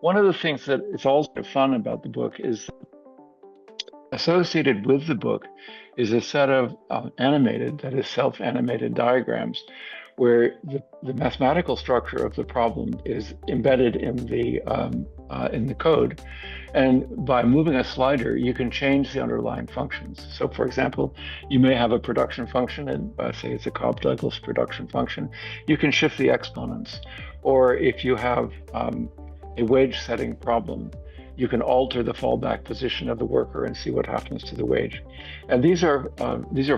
one of the things that is also fun about the book is associated with the book is a set of animated, that is self-animated diagrams where the mathematical structure of the problem is embedded in the code. And by moving a slider, you can change the underlying functions. So for example, you may have a production function, and say it's a Cobb-Douglas production function. You can shift the exponents. Or if you have a wage setting problem, you can alter the fallback position of the worker and see what happens to the wage. And these are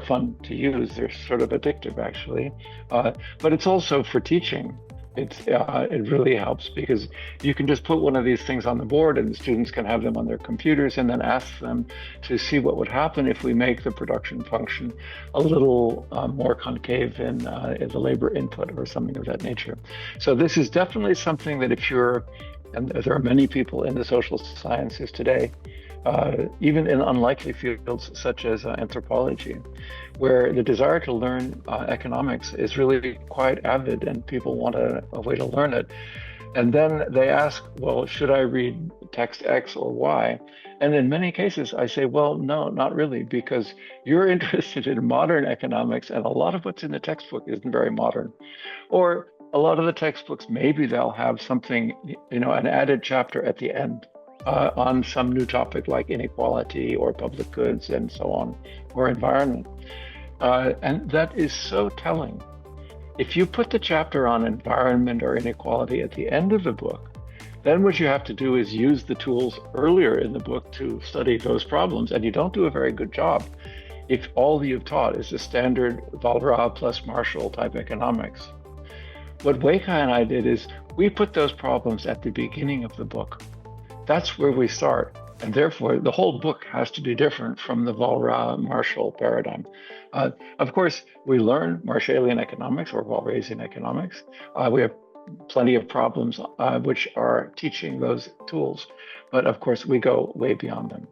fun to use. They're sort of addictive, actually. But it's also for teaching. It really helps because you can just put one of these things on the board and the students can have them on their computers and then ask them to see what would happen if we make the production function a little more concave in the labor input or something of that nature. So this is definitely something that if you're, and there are many people in the social sciences today, even in unlikely fields such as anthropology, where the desire to learn economics is really quite avid and people want a way to learn it. And then they ask, well, should I read text X or Y? And in many cases, I say, well, no, not really, because you're interested in modern economics and a lot of what's in the textbook isn't very modern. Or a lot of the textbooks, maybe they'll have something, an added chapter at the end on some new topic like inequality or public goods and so on, or environment. And that is so telling. If you put the chapter on environment or inequality at the end of the book, then what you have to do is use the tools earlier in the book to study those problems, and you don't do a very good job if all you've taught is the standard Walras plus Marshall type economics. What Weikai and I did is we put those problems at the beginning of the book. That's where we start. And therefore, the whole book has to be different from the Walras-Marshall paradigm. Of course, we learn Marshallian economics or Walrasian economics. We have plenty of problems which are teaching those tools. But of course, we go way beyond them.